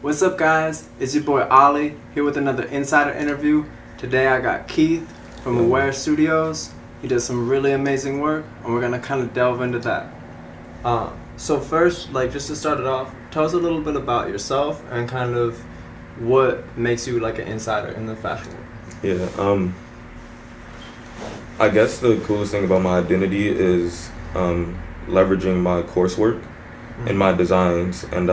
What's up, guys? It's your boy Ollie here with another insider interview. Today I got Keith from Bewarekeath Studios. He does some really amazing work, and we're gonna kind of delve into that. So first, just to start it off, tell us a little bit about yourself and kind of what makes you like an insider in the fashion world. Yeah, I guess the coolest thing about my identity is leveraging my coursework and my designs. And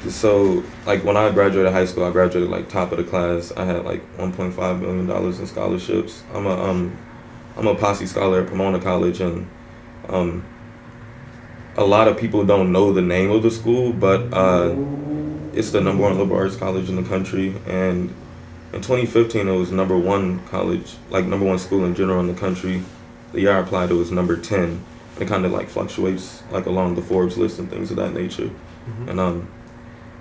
so like when I graduated high school, I graduated like top of the class. I had like $1.5 million in scholarships. I'm a Posse scholar at Pomona College, and a lot of people don't know the name of the school, but it's the #1 liberal arts college in the country. And in 2015, it was #1 college, like #1 school in general in the country. The year I applied, it was number 10. It kind of like fluctuates like along the Forbes list and things of that nature. And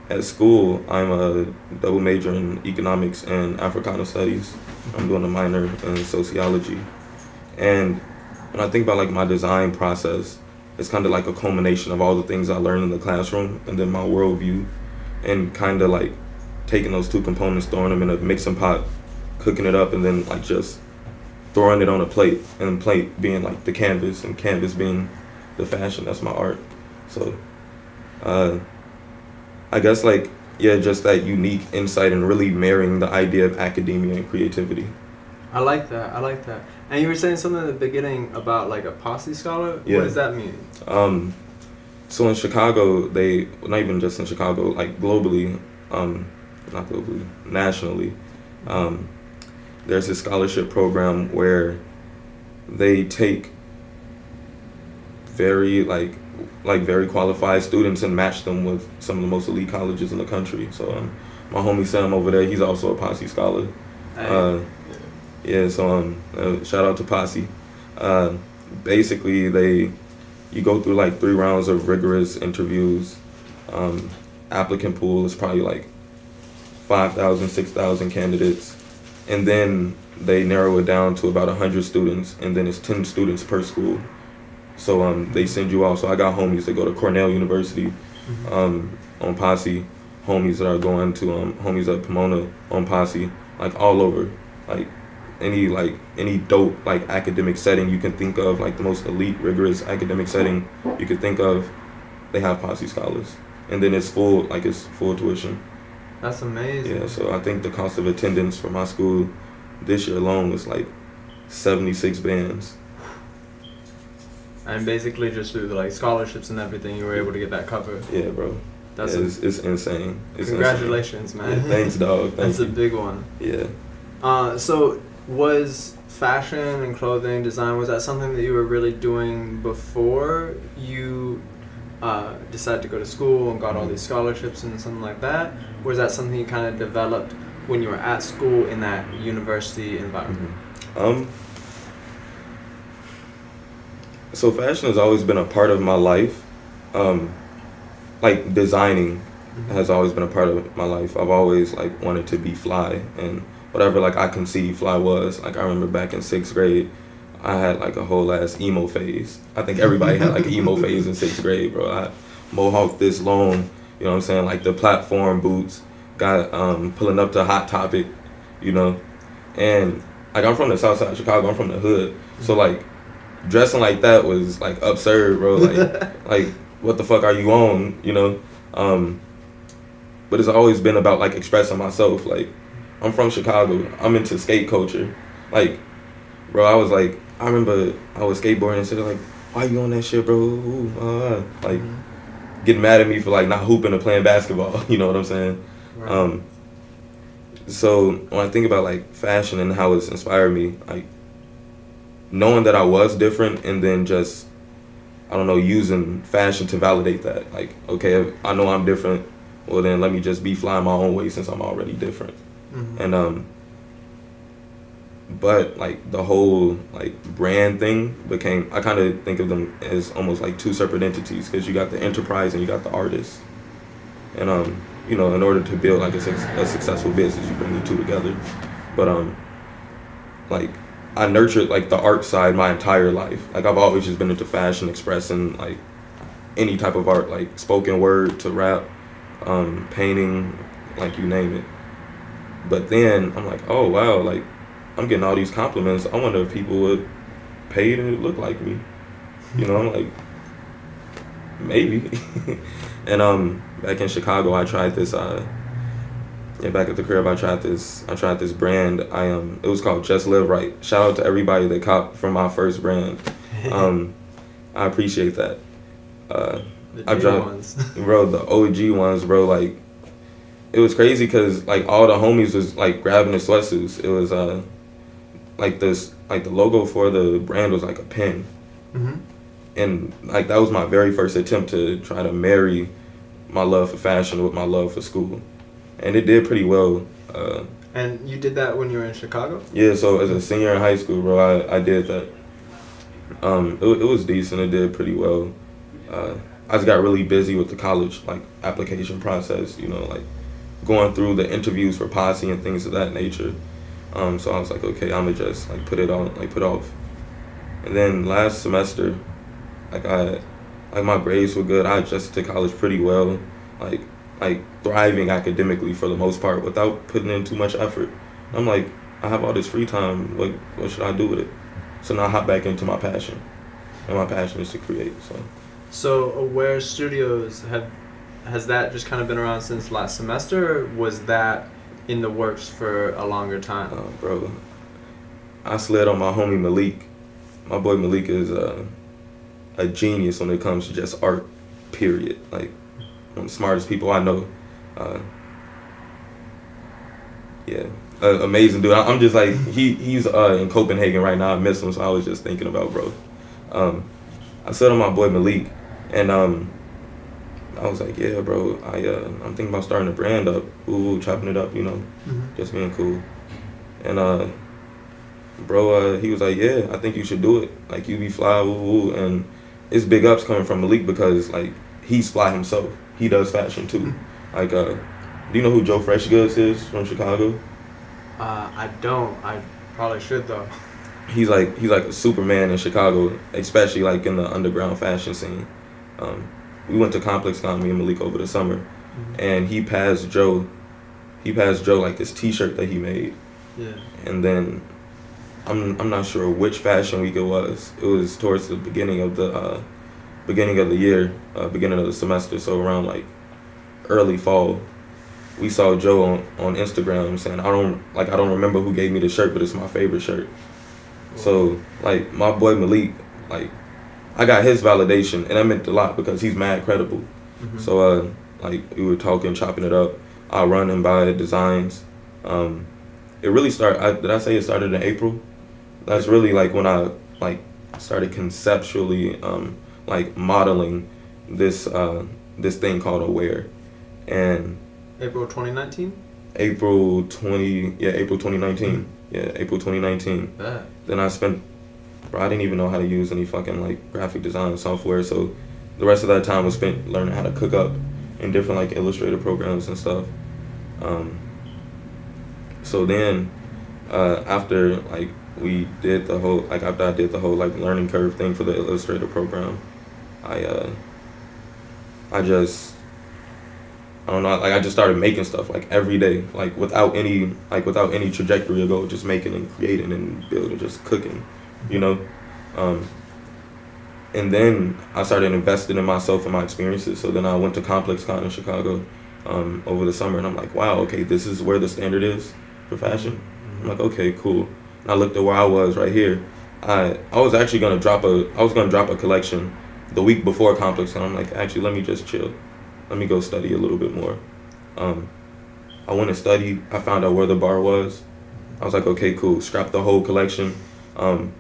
at school, I'm a double major in economics and Africana studies. I'm doing a minor in sociology. And when I think about like my design process, it's kind of like a culmination of all the things I learned in the classroom and then my worldview, and kind of like taking those two components, throwing them in a mixing pot, cooking it up, and then like just throwing it on a plate, and plate being like the canvas and canvas being the fashion. That's my art. So I guess like, yeah, just that unique insight and really marrying the idea of academia and creativity. I like that. And you were saying something at the beginning about like a Posse scholar? Yeah. What does that mean? So in Chicago, not even just in Chicago, like globally, not globally, nationally, there's this scholarship program where they take very very qualified students and match them with some of the most elite colleges in the country. So my homie Sam over there, he's also a Posse scholar. So shout out to Posse. Basically, you go through like 3 rounds of rigorous interviews. Applicant pool is probably like 5,000, 6,000 candidates. And then they narrow it down to about 100 students, and then it's 10 students per school. So they send you off. So I got homies that go to Cornell University on Posse, homies that are going to homies at Pomona on Posse, like all over, like any dope like academic setting you can think of, like the most elite, rigorous academic setting you could think of, they have Posse scholars, and then it's full tuition. That's amazing. Yeah, so I think the cost of attendance for my school this year alone was like 76 bands. And basically just through the scholarships and everything, you were able to get that covered. Yeah, bro. That's it's insane. Congratulations, man. Yeah, thanks, dog. That's a big one. Yeah. So was fashion and clothing design, was that something that you were really doing before you decided to go to school and got all these scholarships and something like that? Or was that something you kind of developed when you were at school in that university environment? So fashion has always been a part of my life. Like designing has always been a part of my life. I've always like wanted to be fly, and whatever like I conceived fly was. Like I remember back in 6th grade, I had like a whole ass emo phase. I think everybody had like an emo phase in 6th grade, bro. I mohawked this long, you know what I'm saying? Like the platform boots, got pulling up to Hot Topic, you know? And like I'm from the south side of Chicago, I'm from the hood. So like dressing like that was like absurd, bro. Like what the fuck are you on, you know? But it's always been about like expressing myself. Like I'm from Chicago, I'm into skate culture. Like, bro, I remember I was skateboarding and said like, why you on that shit, bro? Like getting mad at me for like not hooping or playing basketball, you know what I'm saying? Right. So when I think about like fashion and how it's inspired me, like knowing that I was different, and then just, I don't know, using fashion to validate that. Like, okay, if I know I'm different, well then let me just be fly my own way since I'm already different. And but like the whole like brand thing became, I kind of think of them as almost like 2 separate entities, because you got the enterprise and you got the artist. And you know, in order to build like a successful business, you bring the 2 together. But like I nurtured like the art side my entire life. Like I've always just been into fashion, expressing like any type of art, like spoken word to rap. painting, like you name it. But then I'm like, oh wow, like I'm getting all these compliments. I wonder if people would pay to look like me. You know, I'm like, maybe. And back in Chicago, I tried this. Back at the crib, I tried this brand. It was called Just Live Right. Shout out to everybody that copped from my first brand. I appreciate that. The I new dropped, ones. bro, the OG ones, bro. Like, it was crazy because like all the homies was like grabbing the sweatsuits. It was like this, like the logo for the brand was like a pen. Mm-hmm. And like that was my very first attempt to try to marry my love for fashion with my love for school, and it did pretty well. And you did that when you were in Chicago? Yeah, so as a senior in high school, bro, I did that. It was decent. It did pretty well. I just got really busy with the college like application process. You know, like going through the interviews for Posse and things of that nature. So I was like, okay, I'm gonna just like put off. And then last semester, like my grades were good. I adjusted to college pretty well, like thriving academically for the most part without putting in too much effort. I'm like, I have all this free time. What should I do with it? So now I hop back into my passion, and my passion is to create. So Aware Studios has that just kind of been around since last semester, or was that in the works for a longer time? Bro, I slid on my homie Malik. My boy Malik is a genius when it comes to just art, period. Like, one of the smartest people I know. Amazing dude. I'm just like, he's in Copenhagen right now. I miss him, so I was just thinking about bro. I said on my boy Malik, and I was like, yeah, bro, I'm thinking about starting a brand up, chopping it up, you know, just being cool. And bro, he was like, yeah, I think you should do it. Like, you be fly, and it's big ups coming from Malik because like he's fly himself. He does fashion too. Like, do you know who Joe Fresh Goods is from Chicago? I don't. I probably should though. He's like a Superman in Chicago, especially like in the underground fashion scene. We went to Complex Con, me and Malik, over the summer, and he passed Joe like this T-shirt that he made. Yeah. And then I'm not sure which fashion week it was. It was towards the beginning of the year, beginning of the semester, so around like early fall. We saw Joe on Instagram saying, I don't remember who gave me the shirt, but it's my favorite shirt. So like my boy Malik, like I got his validation, and that meant a lot because he's mad credible. So like we were talking, chopping it up. I run and buy designs. It really started. Did I say it started in April? That's really like when I like started conceptually like modeling this thing called Aware, and April 2019. April 2019. Yeah, April 2019. Then I spent, bro, I didn't even know how to use any fucking like graphic design software, so the rest of that time was spent learning how to cook up in different like Illustrator programs and stuff. So then after like we did the whole, like after I did the whole like learning curve thing for the Illustrator program, I don't know, like I just started making stuff like every day, like without any trajectory or goal, just making and creating and building, just cooking, you know. And then I started investing in myself and my experiences. So then I went to Complex Con in Chicago over the summer, and I'm like, wow, okay, this is where the standard is for fashion. I'm like, okay, cool. And I looked at where I was right here. I was actually gonna drop a collection the week before Complex, and I'm like, actually, let me just chill. Let me go study a little bit more. I went and studied. I found out where the bar was. I was like, okay, cool. Scrap the whole collection. And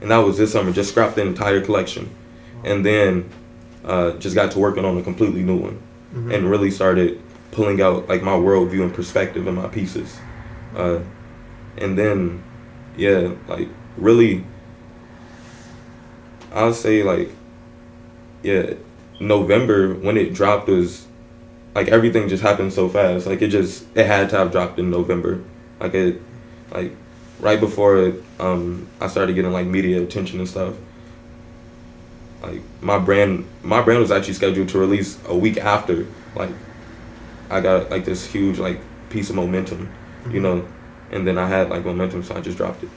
that was this summer. Just scrapped the entire collection. And then just got to working on a completely new one. And really started pulling out like my worldview and perspective in my pieces. And then, yeah, like really, I'll say like, yeah, November when it dropped was like everything just happened so fast. Like it had to have dropped in November. Like right before I started getting like media attention and stuff. Like my brand was actually scheduled to release a week after. Like I got like this huge like piece of momentum, you know, and then I had like momentum, so I just dropped it.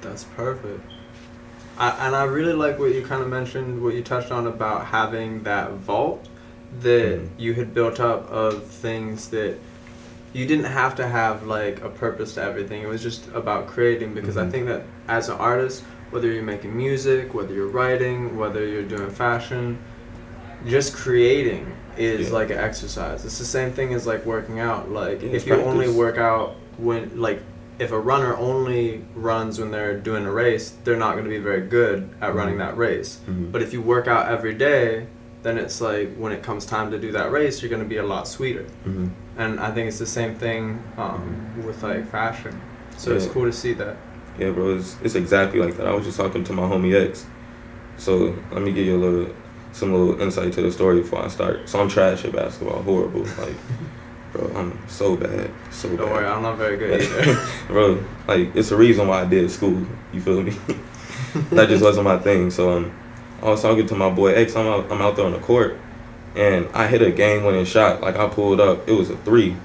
That's perfect. I really like what you kind of mentioned, what you touched on about having that vault that you had built up of things that you didn't have to have like a purpose to everything. It was just about creating, because I think that as an artist, whether you're making music, whether you're writing, whether you're doing fashion, just creating is like an exercise. It's the same thing as like working out. Like if you only work out when, like, if a runner only runs when they're doing a race, they're not going to be very good at running that race. But if you work out every day, then it's like when it comes time to do that race, you're going to be a lot sweeter. And I think it's the same thing with like fashion. So it's cool to see that. Yeah, bro, it's exactly like that. I was just talking to my homie X. So let me give you some little insight to the story before I start. So I'm trash at basketball, horrible. Like, bro, I'm so bad, so bad. Don't worry, I'm not very good either. Bro, like, it's the reason why I did school, you feel me? That just wasn't my thing. So I was talking to my boy X, I'm out there on the court, and I hit a game-winning shot. Like, I pulled up, it was a 3.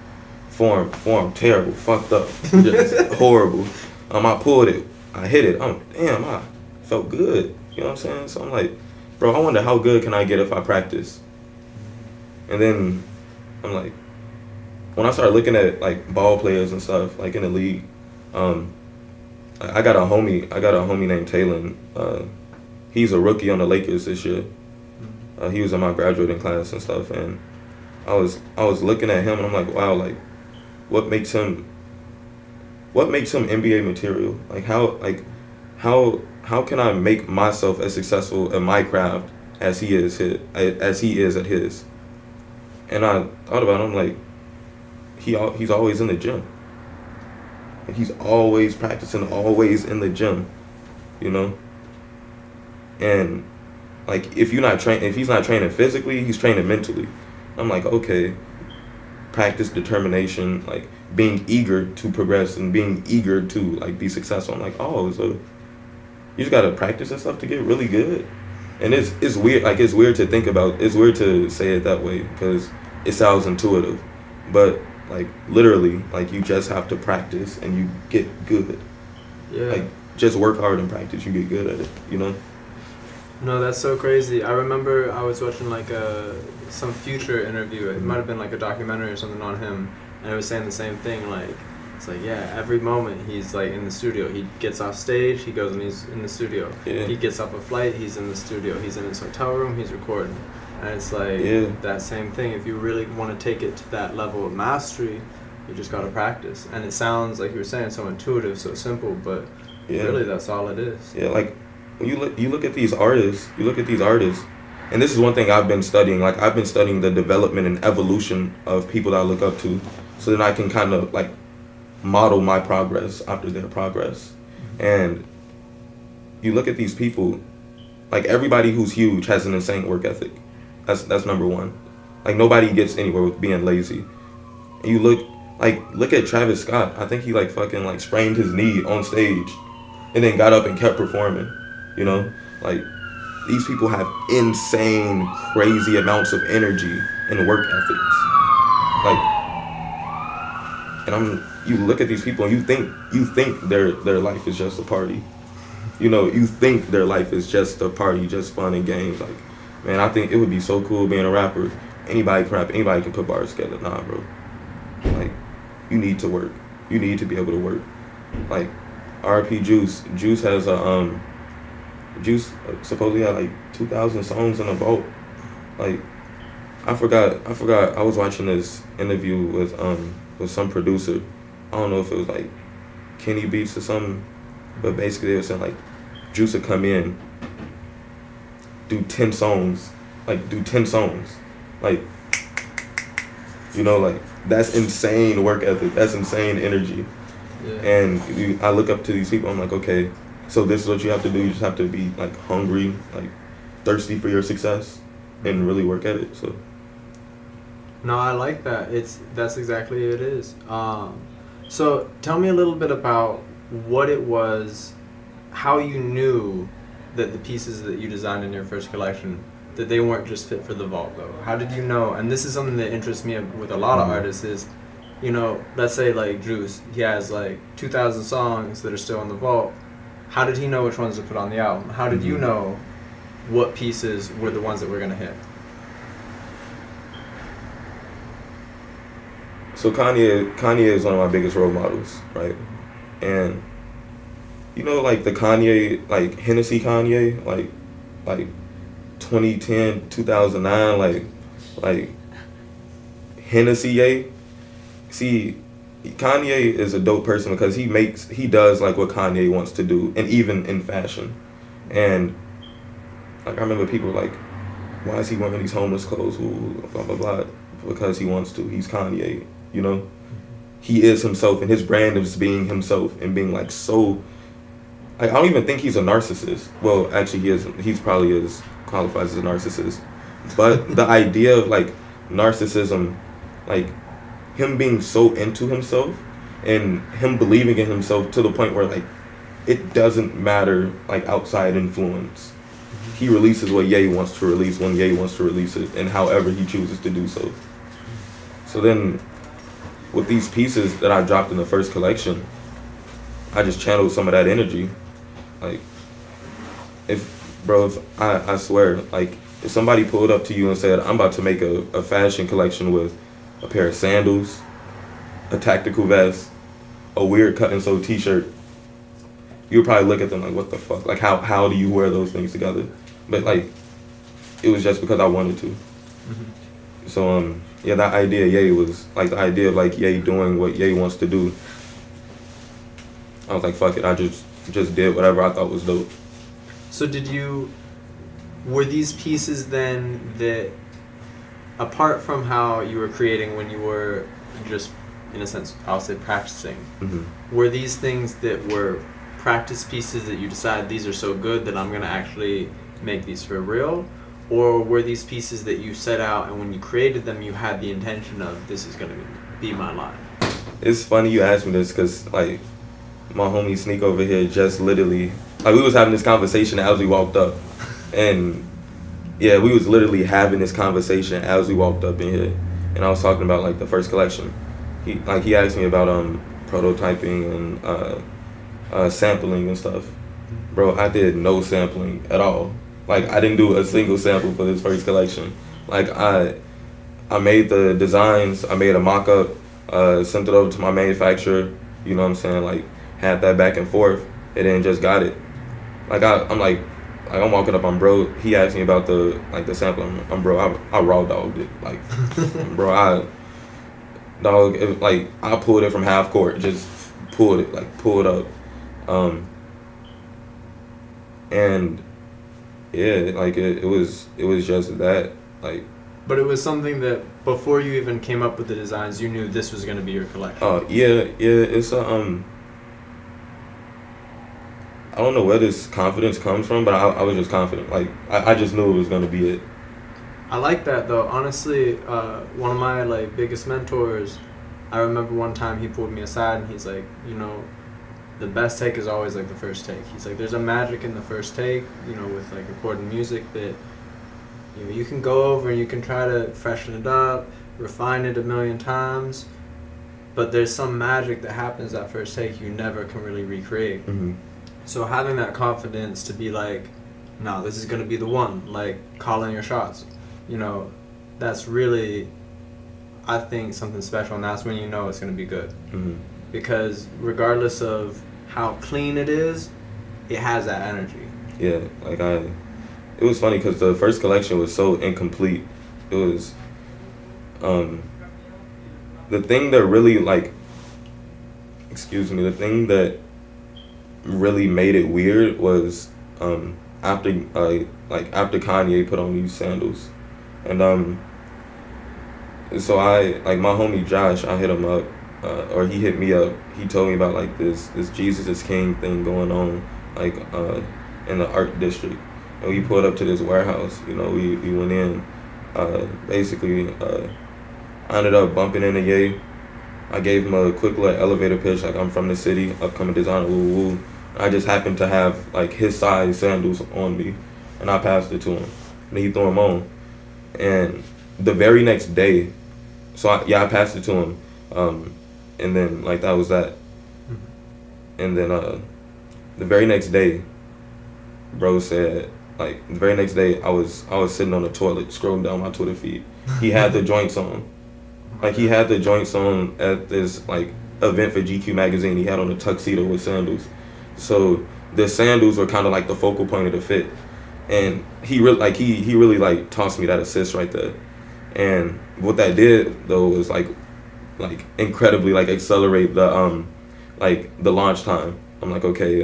Form terrible, fucked up, just horrible. I pulled it, I hit it, damn, I felt good, you know what I'm saying? So I'm like, bro, I wonder how good can I get if I practice? And then I'm like, when I started looking at like ball players and stuff, like in the league, I got a homie named Taylor. He's a rookie on the Lakers this year. He was in my graduating class and stuff, and I was looking at him and I'm like, wow, like what makes him NBA material? Like how can I make myself as successful in my craft as he is at his? And I thought about it, I'm like, he's always in the gym. Like, he's always practicing, always in the gym, you know? And like if he's not training physically, he's training mentally. I'm like, okay, practice, determination, like being eager to progress and being eager to like be successful. I'm like, oh, so you just gotta practice and stuff to get really good. And it's weird, like it's weird to say it that way because it sounds intuitive, but like literally, like you just have to practice and you get good. Yeah. Like just work hard and practice, you get good at it, you know? No, that's so crazy. I remember I was watching like some Future interview. It might have been like a documentary or something on him, and it was saying the same thing. Like, it's like, yeah, every moment he's like in the studio. He gets off stage, he goes and he's in the studio. Yeah. He gets off a flight, he's in the studio. He's in his hotel room, he's recording. And it's like that same thing. If you really want to take it to that level of mastery, you just got to practice. And it sounds like you were saying so intuitive, so simple, but really that's all it is. Yeah, like when you look at these artists, and this is one thing I've been studying. Like I've been studying the development and evolution of people that I look up to, so then I can kind of like model my progress after their progress. And you look at these people, like everybody who's huge has an insane work ethic. That's number one. Like nobody gets anywhere with being lazy. And you look at Travis Scott. I think he like fucking like sprained his knee on stage, and then got up and kept performing. You know, like these people have insane, crazy amounts of energy and work ethics. Like, and you look at these people and you think their life is just a party. You know, you think their life is just a party, just fun and games. Like, man, I think it would be so cool being a rapper. Anybody can rap, anybody can put bars together. Nah, bro. Like, you need to work. You need to be able to work. Like, R.I.P. Juice. Juice supposedly had like 2,000 songs in a vault. Like, I forgot. I was watching this interview with some producer. I don't know if it was like Kenny Beats or something, but basically they were saying like Juice would come in, do 10 songs, like, you know, like that's insane work ethic. That's insane energy. Yeah. And I look up to these people. I'm like, okay, so this is what you have to do. You just have to be like hungry, like thirsty for your success, and really work at it. So. No, I like that. That's exactly what it is. So tell me a little bit about what it was, how you knew that the pieces that you designed in your first collection that they weren't just fit for the vault though? How did you know? And this is something that interests me with a lot of artists is, you know, let's say like Juice, he has like 2,000 songs that are still in the vault. How did he know which ones to put on the album? How did you know what pieces were the ones that were gonna hit? So Kanye is one of my biggest role models, right? And you know, like the Kanye, like Hennessy Kanye, like 2010, 2009, like Hennessy. See, Kanye is a dope person because he does like what Kanye wants to do, and even in fashion. And like I remember people were like, why is he wearing these homeless clothes? Ooh, blah blah blah. Because he wants to. He's Kanye. You know, he is himself, and his brand is being himself and being like so. Like, I don't even think he's a narcissist. Well, actually, he is. He's probably as qualified as a narcissist. But the idea of like narcissism, like him being so into himself and him believing in himself to the point where like it doesn't matter like outside influence. He releases what Ye wants to release when Ye wants to release it, and however he chooses to do so. So then, with these pieces that I dropped in the first collection, I just channeled some of that energy. Like, I swear, like, if somebody pulled up to you and said, I'm about to make a fashion collection with a pair of sandals, a tactical vest, a weird cut and sew t-shirt, you would probably look at them like, what the fuck? Like, how do you wear those things together? But, like, it was just because I wanted to. Mm-hmm. So, yeah, that idea, Ye, was, like, the idea of, like, Ye doing what Ye wants to do. I was like, fuck it, I just did whatever I thought was dope. So were these pieces then that, apart from how you were creating when you were just, in a sense, I'll say practicing, were these things that were practice pieces that you decided these are so good that I'm going to actually make these for real? Or were these pieces that you set out and when you created them you had the intention of this is going to be my line? It's funny you asked me this because, like, my homie Sneak over here just literally, like, we was having this conversation as we walked up. And, yeah, we was literally having this conversation as we walked up in here. And I was talking about, like, the first collection. He asked me about prototyping and sampling and stuff. Bro, I did no sampling at all. Like, I didn't do a single sample for this first collection. Like, I made the designs, I made a mock-up, sent it over to my manufacturer, you know what I'm saying, like, had that back and forth, and then just got it. Like, I'm walking up on bro, he asked me about the sample, I'm bro, I raw dogged it. Like, bro, I pulled it from half court, just pulled it up. And yeah, like it was just that, like. But it was something that before you even came up with the designs, you knew this was gonna be your collection. Yeah, it's I don't know where this confidence comes from, but I was just confident. Like I just knew it was gonna be it. I like that though. Honestly, one of my like biggest mentors, I remember one time he pulled me aside and he's like, you know, the best take is always like the first take. He's like, there's a magic in the first take, you know, with like recording music that, you know, you can go over and you can try to freshen it up, refine it a million times, but there's some magic that happens that first take you never can really recreate. Mm-hmm. So having that confidence to be like, no, this is going to be the one, like calling your shots, you know, that's really, I think, something special, and that's when you know it's going to be good. Mm-hmm. Because regardless of how clean it is, it has that energy. Yeah, like it was funny because the first collection was so incomplete. It was, the thing that really the thing that really made it weird was after Kanye put on these sandals, and so my homie Josh, I hit him up, or he hit me up. He told me about like this Jesus is King thing going on like in the art district, and we pulled up to this warehouse. You know, we went in. Basically, I ended up bumping into Ye. I gave him a quick little elevator pitch, like I'm from the city, upcoming designer, woo woo. I just happened to have like his size sandals on me, and I passed it to him. and he threw them on. And the very next day, so I passed it to him, and then like that was that. And then the very next day, bro said, like the very next day I was sitting on the toilet scrolling down my Twitter feed. He had the joints on, like he had the joints on at this like event for GQ magazine. He had on a tuxedo with sandals, so the sandals were kind of like the focal point of the fit. And he really like tossed me that assist right there. And what that did though was like incredibly like accelerate the like the launch time. I'm like, okay,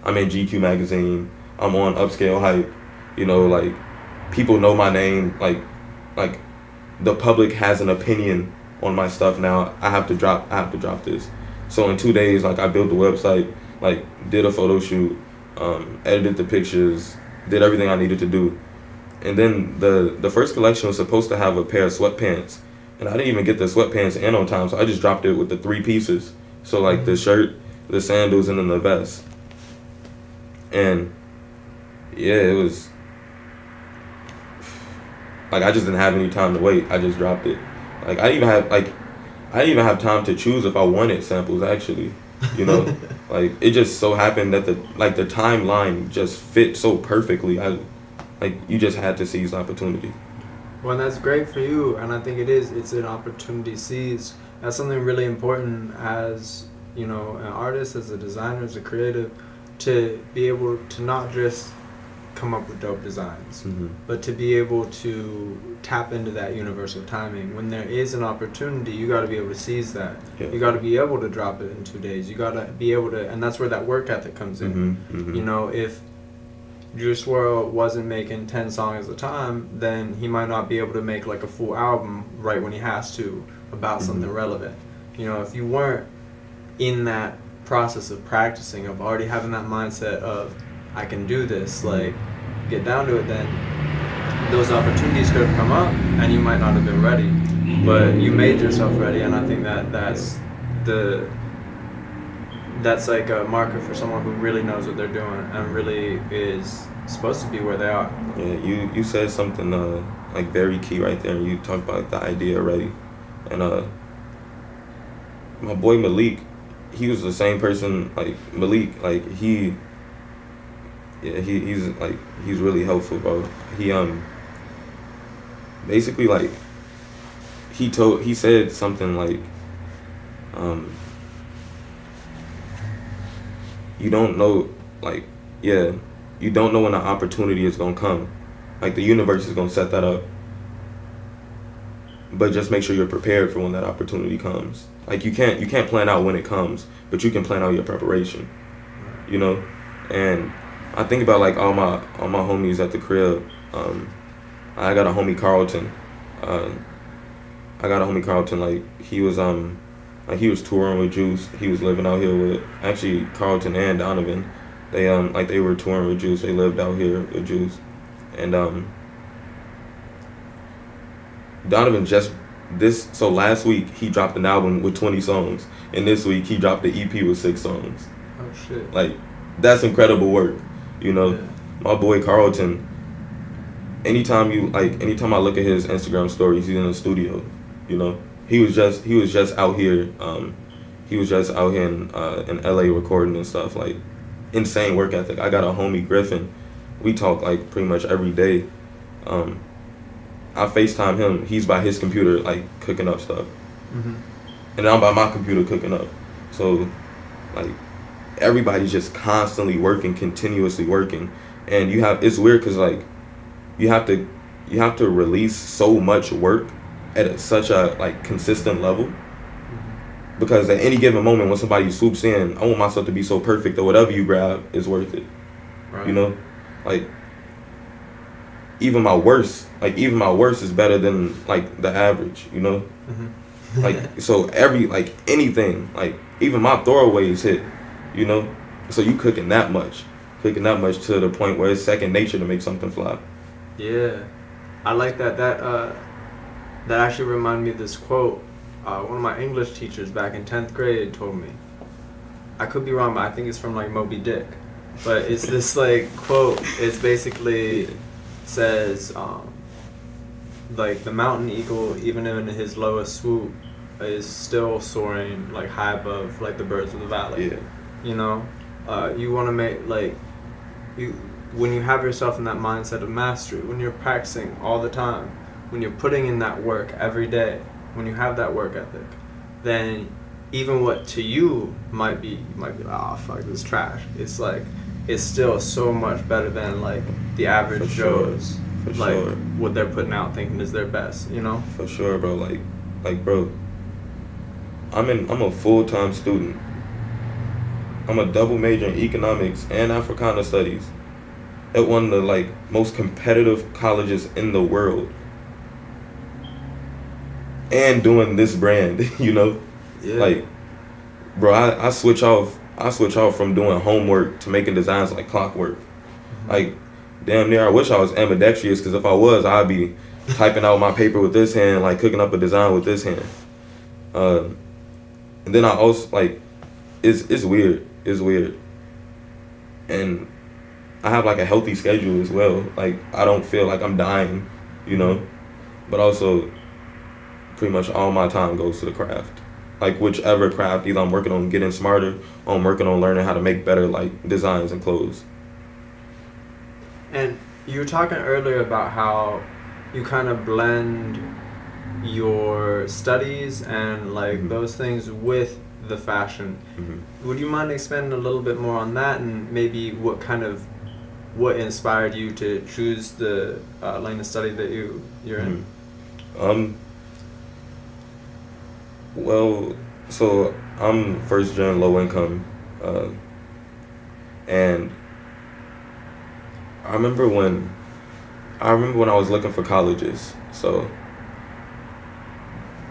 I'm in GQ magazine, I'm on Upscale Hype, you know, like people know my name, like the public has an opinion on my stuff now. I have to drop this. So in 2 days, like I built the website, like did a photo shoot, edited the pictures, did everything I needed to do. And then the first collection was supposed to have a pair of sweatpants, and I didn't even get the sweatpants in on time, so I just dropped it with the 3 pieces. So like the shirt, the sandals, and then the vest. And yeah, it was like I just didn't have any time to wait. I just dropped it. Like I didn't even have time to choose if I wanted samples actually. You know, like it just so happened that the timeline just fit so perfectly. You just had to seize the opportunity. Well, that's great for you, and I think it's an opportunity seized. That's something really important as, you know, an artist, as a designer, as a creative, to be able to not just come up with dope designs, but to be able to tap into that universal timing. When there is an opportunity, you got to be able to seize that. Yeah. You got to be able to drop it in 2 days. You got to be able to, and that's where that work ethic comes in. You know, if Juice WRLD wasn't making 10 songs at a time, then he might not be able to make like a full album right when he has to about something relevant. You know, if you weren't in that process of practicing, of already having that mindset of I can do this, like get down to it, then those opportunities could have come up and you might not have been ready, but you made yourself ready. And I think that's like a marker for someone who really knows what they're doing and really is supposed to be where they are. Yeah, you said something like very key right there. You talked about the idea already, and my boy Malik, he was the same person. Like Malik, like he's really helpful, bro. He basically like he said something like you don't know, like, yeah, you don't know when the opportunity is gonna come. Like the universe is gonna set that up, but just make sure you're prepared for when that opportunity comes. Like you can't plan out when it comes, but you can plan out your preparation, you know. And I think about like all my homies at the crib. I got a homie Carlton. Like he was touring with Juice. He was living out here with actually Carlton and Donovan. They were touring with Juice. They lived out here with Juice, and Donovan so last week he dropped an album with 20 songs, and this week he dropped the EP with 6 songs. Oh shit! Like that's incredible work, you know. Yeah. My boy Carlton. Anytime I look at his Instagram stories, he's in the studio, you know. He was just out here. He was just out here in LA recording and stuff. Like insane work ethic. I got a homie Griffin. We talk like pretty much every day. I FaceTime him. He's by his computer like cooking up stuff, and I'm by my computer cooking up. So like everybody's just constantly working, continuously working, and it's weird because like you have to release so much work at such a like consistent level, because at any given moment when somebody swoops in, I want myself to be so perfect that whatever you grab is worth it. Right. You know, like even my worst is better than like the average, you know. Like so anything, like even my throwaways hit, you know. So you cooking that much to the point where it's second nature to make something fly. Yeah, I like that. That actually reminded me of this quote. One of my English teachers back in 10th grade told me. I could be wrong, but I think it's from like Moby Dick. But it's this like quote. It's basically says like the mountain eagle, even in his lowest swoop, is still soaring like high above like the birds of the valley. Yeah. You know, you want to make like you when you have yourself in that mindset of mastery, when you're practicing all the time, when you're putting in that work every day, when you have that work ethic, then even what to you might be like, oh fuck, this is trash. It's like it's still so much better than like the average Joes. For like sure. What they're putting out thinking is their best, you know? For sure, bro. Like bro, I'm a full-time student. I'm a double major in economics and Africana studies at one of the like most competitive colleges in the world. And doing this brand, you know? Yeah. Like, bro, I switch off from doing homework to making designs like clockwork. Mm-hmm. Like, damn near I wish I was ambidextrous, because if I was, I'd be typing out my paper with this hand, like cooking up a design with this hand. And then I also, like, it's weird. It's weird. And I have, like, a healthy schedule as well. Like, I don't feel like I'm dying, you know? But also, pretty much all my time goes to the craft. Like, whichever craft, either I'm working on getting smarter, or I'm working on learning how to make better, like, designs and clothes. And you were talking earlier about how you kind of blend your studies and like Mm-hmm. those things with the fashion. Mm-hmm. Would you mind expanding a little bit more on that, and maybe what inspired you to choose the line of study that you're in? Mm-hmm. Well, so I'm first gen, low income, and I remember when I was looking for colleges. So,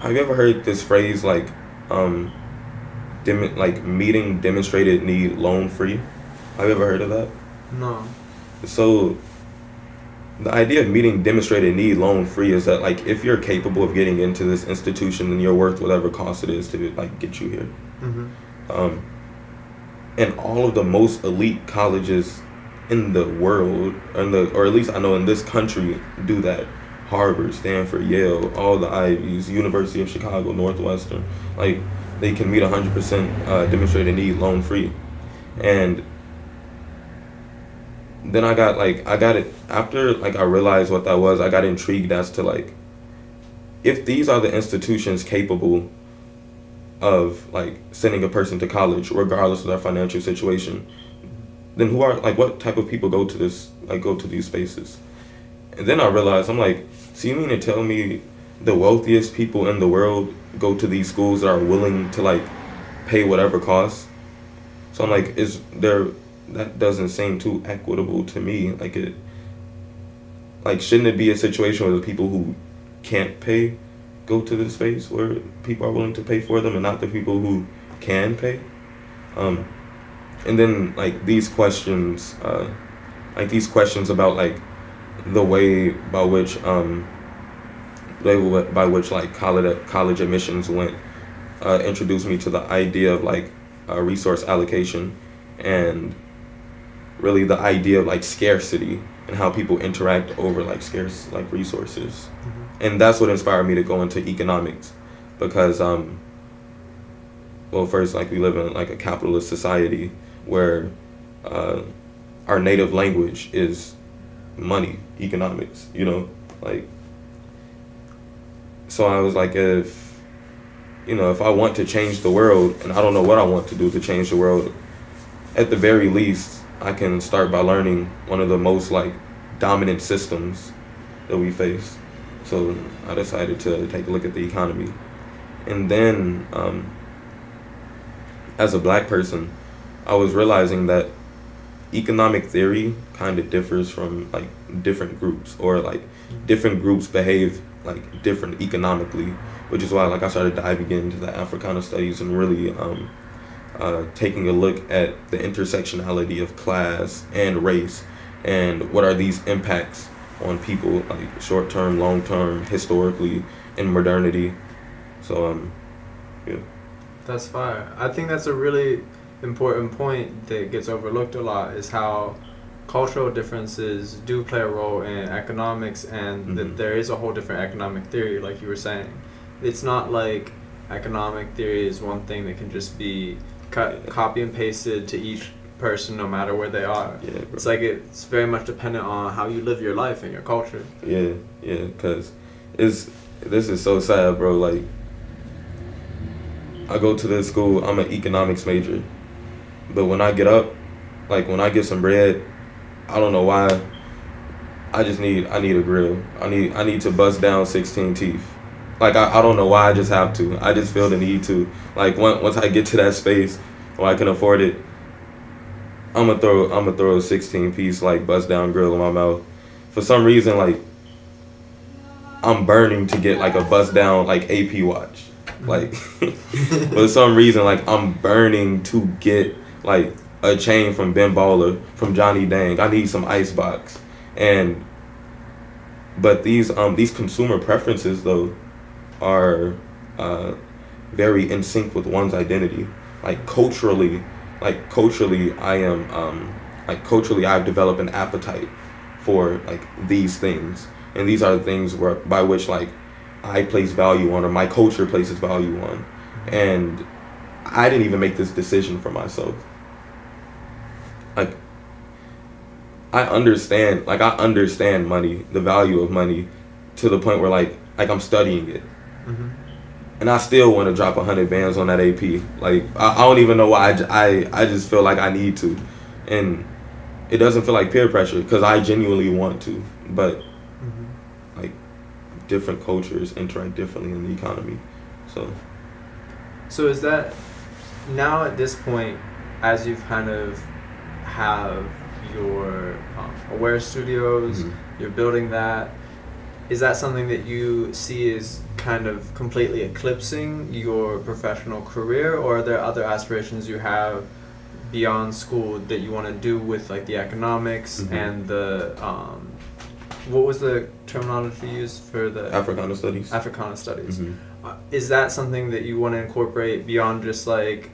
have you ever heard this phrase like meeting demonstrated need loan free? Have you ever heard of that? No. So, the idea of meeting demonstrated need loan free is that like if you're capable of getting into this institution, then you're worth whatever cost it is to like get you here. Mm-hmm. And all of the most elite colleges in the world, or at least I know in this country, do that. Harvard, Stanford, Yale, all the Ivies, University of Chicago, Northwestern, like they can meet 100% demonstrated need loan free. And then I got it after like I realized what that was. I got intrigued as to like if these are the institutions capable of like sending a person to college regardless of their financial situation, then who are like what type of people go to these spaces? And then I realized, I'm like, so you mean to tell me the wealthiest people in the world go to these schools that are willing to like pay whatever costs? So I'm like, that doesn't seem too equitable to me. Shouldn't it be a situation where the people who can't pay go to the space where people are willing to pay for them, and not the people who can pay? And then like these questions about like the way by which like college admissions went introduced me to the idea of like resource allocation, and really the idea of like scarcity and how people interact over like scarce like resources. Mm-hmm. And that's what inspired me to go into economics, because well, first, like we live in like a capitalist society where our native language is money, economics, you know, like. So I was like, if I want to change the world, and I don't know what I want to do to change the world, at the very least, I can start by learning one of the most like dominant systems that we face. So I decided to take a look at the economy. And then as a black person, I was realizing that economic theory kind of differs from like different groups, or like different groups behave like different economically, which is why like I started diving into the Africana studies and really taking a look at the intersectionality of class and race, and what are these impacts on people, like short-term, long-term, historically, in modernity. So yeah. That's fire. I think that's a really important point that gets overlooked a lot, is how cultural differences do play a role in economics, and that there is a whole different economic theory, like you were saying. It's not like economic theory is one thing that can just be copy and pasted to each person no matter where they are. Yeah, bro. It's like it's very much dependent on how you live your life and your culture. Yeah, because this is so sad, bro. Like, I go to this school, I'm an economics major, but when I get up, like when I get some bread, I don't know why, I need a grill. I need to bust down 16 teeth. Like, I don't know why, I just have to. I just feel the need to. Like, once I get to that space where I can afford it, I'm gonna throw a 16-piece, like, bust down grill in my mouth. For some reason, like, I'm burning to get, like, a bust down, like, AP watch. Like, for some reason, like, I'm burning to get, like, a chain from Ben Baller, from Johnny Dang. I need some Icebox. But these consumer preferences, though, are very in sync with one's identity. Like, culturally, I've developed an appetite for, like, these things, and these are the things by which, like, I place value on, or my culture places value on. And I didn't even make this decision for myself. Like, I understand money, the value of money, to the point where like I'm studying it. And I still want to drop 100 bands on that AP. Like, I don't even know why. I just feel like I need to. And it doesn't feel like peer pressure, because I genuinely want to. But, like, different cultures interact differently in the economy. So is that, now at this point, as you've kind of have your Aware Studios, you're building that, is that something that you see as kind of completely eclipsing your professional career, or are there other aspirations you have beyond school that you want to do with, like, the economics and the what was the terminology used for the Africana studies? Africana studies. Is that something that you want to incorporate beyond just, like,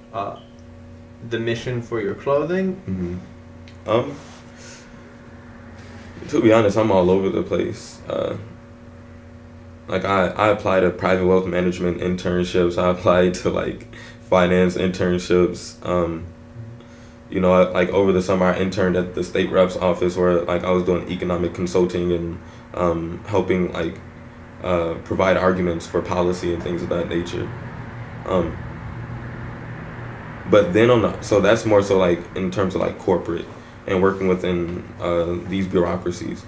the mission for your clothing? To be honest, I'm all over the place. Like, I applied to private wealth management internships. I applied to, like, finance internships. You know, like, over the summer I interned at the state rep's office, where, like, I was doing economic consulting and helping, like, provide arguments for policy and things of that nature. But then so that's more so, like, in terms of, like, corporate and working within these bureaucracies.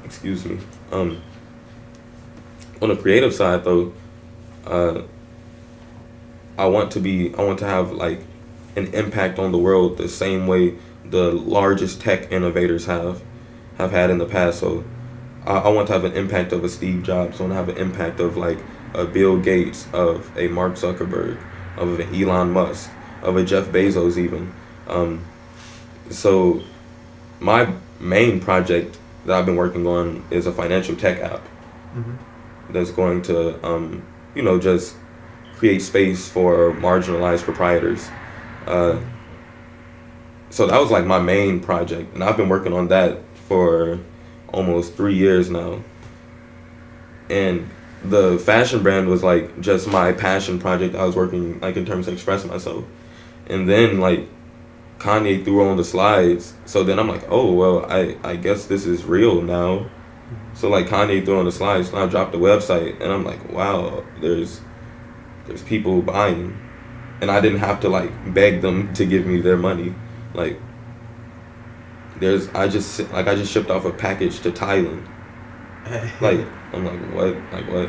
Excuse me. On the creative side, though, I want to have, like, an impact on the world the same way the largest tech innovators have had in the past. So I want to have an impact of a Steve Jobs. I want to have an impact of, like, a Bill Gates, of a Mark Zuckerberg, of an Elon Musk, of a Jeff Bezos even. So my main project that I've been working on is a financial tech app that's going to, you know, just create space for marginalized proprietors. So that was, like, my main project, and I've been working on that for almost 3 years now. And the fashion brand was, like, just my passion project. I was working, like, in terms of expressing myself. And then, like, Kanye threw on the slides. So then I'm like, oh, well, I guess this is real now. So, like, Kanye threw on the slides, and I dropped the website, and I'm like, wow, there's people buying. And I didn't have to, like, beg them to give me their money. Like, I just shipped off a package to Thailand. Like, I'm like, what? Like, what?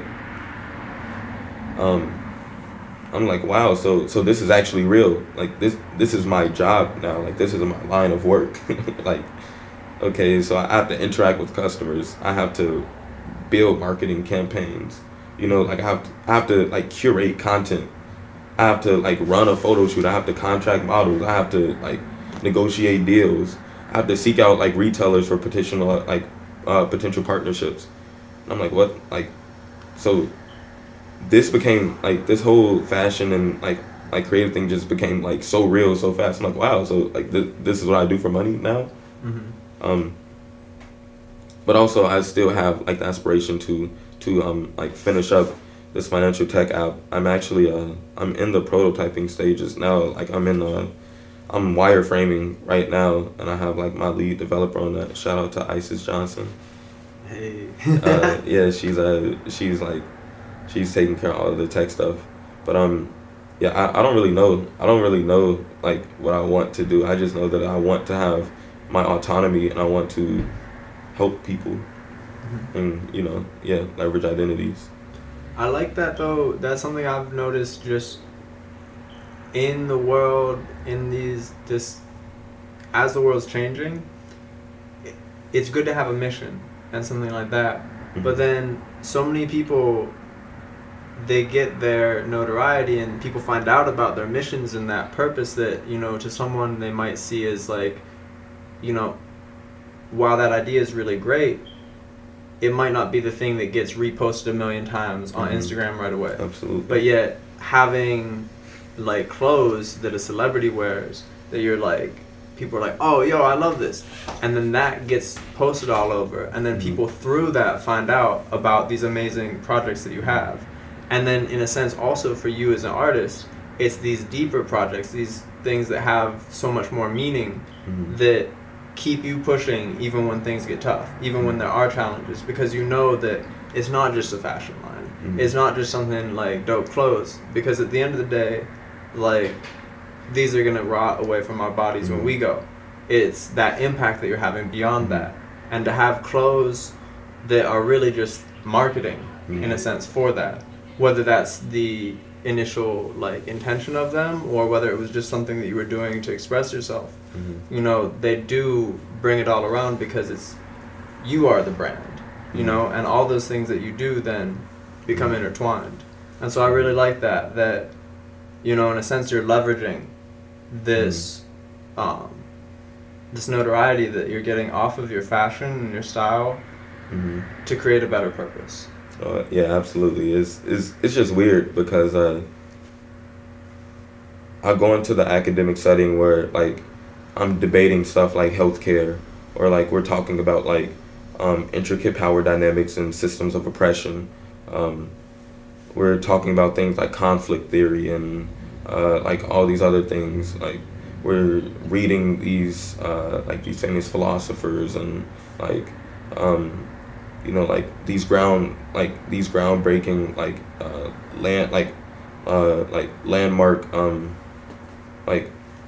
I'm like, wow, so this is actually real. Like, this is my job now. Like, this is my line of work. Like, okay, so I have to interact with customers. I have to build marketing campaigns. You know, like, I have to like, curate content. I have to, like, run a photo shoot. I have to contract models. I have to, like, negotiate deals. I have to seek out, like, retailers for potential partnerships. And I'm like, what? Like, so this became, like, this whole fashion and, like creative thing just became, like, so real so fast. I'm like, wow, so, like, this is what I do for money now? But also I still have like the aspiration to like finish up this financial tech app. I'm actually I'm in the prototyping stages now. Like I'm wireframing right now, and I have like my lead developer on that. Shout out to Isis Johnson. Hey. Yeah, she's taking care of all of the tech stuff. But yeah, I don't really know. I don't really know like what I want to do. I just know that I want to have my autonomy, and I want to help people, and leverage identities. I like that though. That's something I've noticed just in the world, as the world's changing. It's good to have a mission and something like that. But then so many people, they get their notoriety and people find out about their missions and that purpose that, to someone they might see as like, while that idea is really great, it might not be the thing that gets reposted a million times on Instagram right away. Absolutely. But yet having like clothes that a celebrity wears that you're like, people are like, oh, yo, I love this. And then that gets posted all over. And then people through that find out about these amazing projects that you have. And then in a sense also for you as an artist, it's these deeper projects, these things that have so much more meaning that keep you pushing even when things get tough, even when there are challenges, because you know that it's not just a fashion line. It's not just something like dope clothes, because at the end of the day, like, these are going to rot away from our bodies when we go. It's that impact that you're having beyond that. And to have clothes that are really just marketing, in a sense, for that, whether that's the initial like intention of them or whether it was just something that you were doing to express yourself, they do bring it all around, because you are the brand, and all those things that you do then become intertwined. And so I really like that in a sense you're leveraging this this notoriety that you're getting off of your fashion and your style to create a better purpose. Yeah, absolutely. It's just weird because I go into the academic setting where like I'm debating stuff like healthcare, or like we're talking about like intricate power dynamics and systems of oppression. We're talking about things like conflict theory and like all these other things. Like we're reading these famous philosophers and like these groundbreaking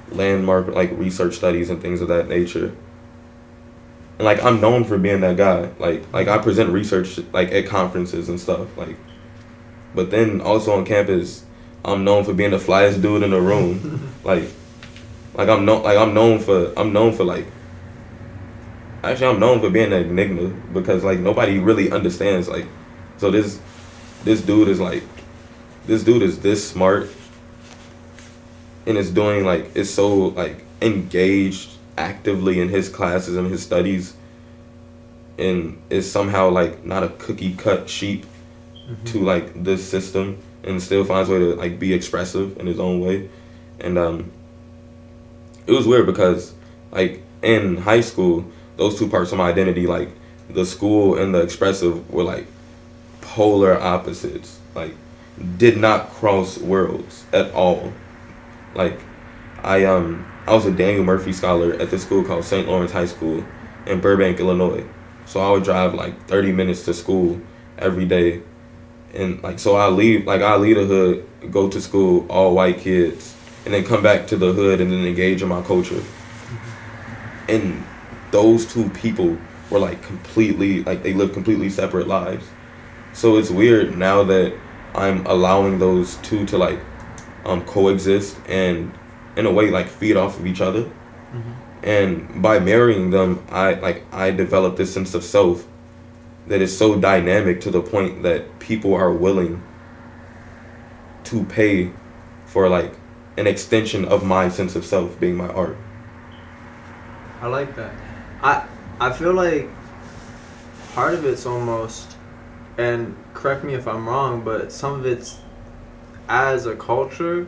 landmark research studies and things of that nature. And like I'm known for being that guy. Like I present research like at conferences and stuff. But then also on campus, I'm known for being the flyest dude in the room. I'm known for being an enigma, because like nobody really understands like, so this dude is this smart and is doing like, is so like engaged actively in his classes and his studies, and is somehow like not a cookie cut sheep to like this system, and still finds a way to like be expressive in his own way. And it was weird because like in high school, those two parts of my identity, like the school and the expressive, were like polar opposites, like did not cross worlds at all. Like I was a Daniel Murphy scholar at this school called St. Lawrence High School in Burbank, Illinois. So I would drive like 30 minutes to school every day. And like, so I leave the hood, go to school, all white kids, and then come back to the hood and then engage in my culture. And those two people were like completely, like they live completely separate lives. So it's weird now that I'm allowing those two to like coexist and in a way like feed off of each other. And by marrying them, I developed this sense of self that is so dynamic to the point that people are willing to pay for like an extension of my sense of self being my art. I like that. I feel like part of it's almost, and correct me if I'm wrong, but some of it's as a culture,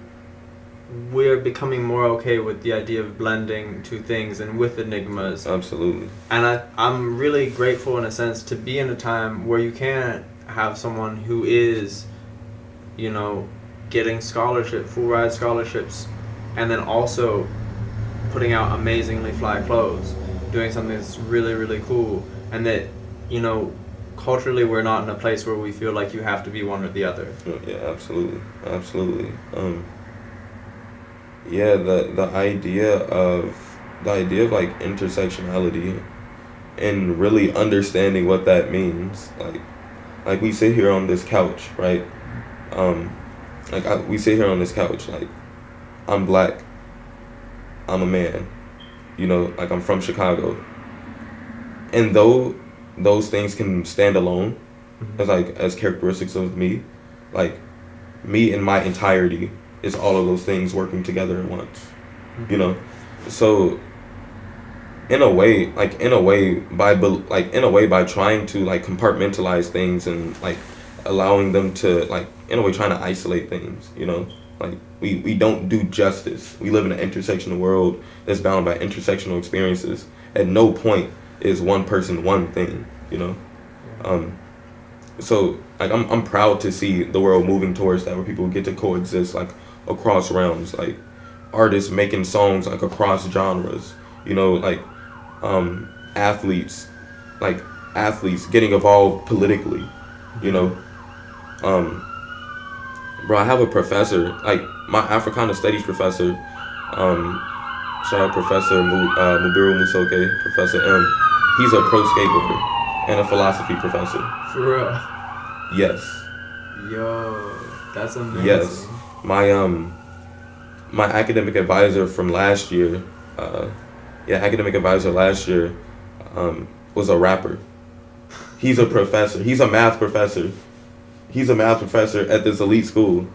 we're becoming more okay with the idea of blending two things and with enigmas. Absolutely. And I'm really grateful in a sense to be in a time where you can have someone who is, you know, getting full ride scholarships, and then also putting out amazingly fly clothes, doing something that's really, really cool, and that, you know, culturally we're not in a place where we feel like you have to be one or the other. Yeah, absolutely. Yeah, the idea of like intersectionality and really understanding what that means, like we sit here on this couch, right? We sit here on this couch, like, I'm black, I'm a man, you know, like, I'm from Chicago, and though those things can stand alone as characteristics of me, like, me in my entirety is all of those things working together at once, you know. So in a way by trying to, like, compartmentalize things and, like, allowing them to, like, in a way trying to isolate things, you know, like, we don't do justice. We live in an intersectional world that's bound by intersectional experiences. At no point is one person one thing, you know. So, like, I'm proud to see the world moving towards that, where people get to coexist, like, across realms, like, artists making songs, like, across genres, you know, like, athletes getting involved politically, you know. Bro, I have a professor, like, my Africana studies professor, shout out Professor Mubiru Musoke, Professor M. He's a pro skateboarder and a philosophy professor. For real? Yes. Yo, that's amazing. Yes. My academic advisor from last year, was a rapper. He's a professor. He's a math professor at this elite school.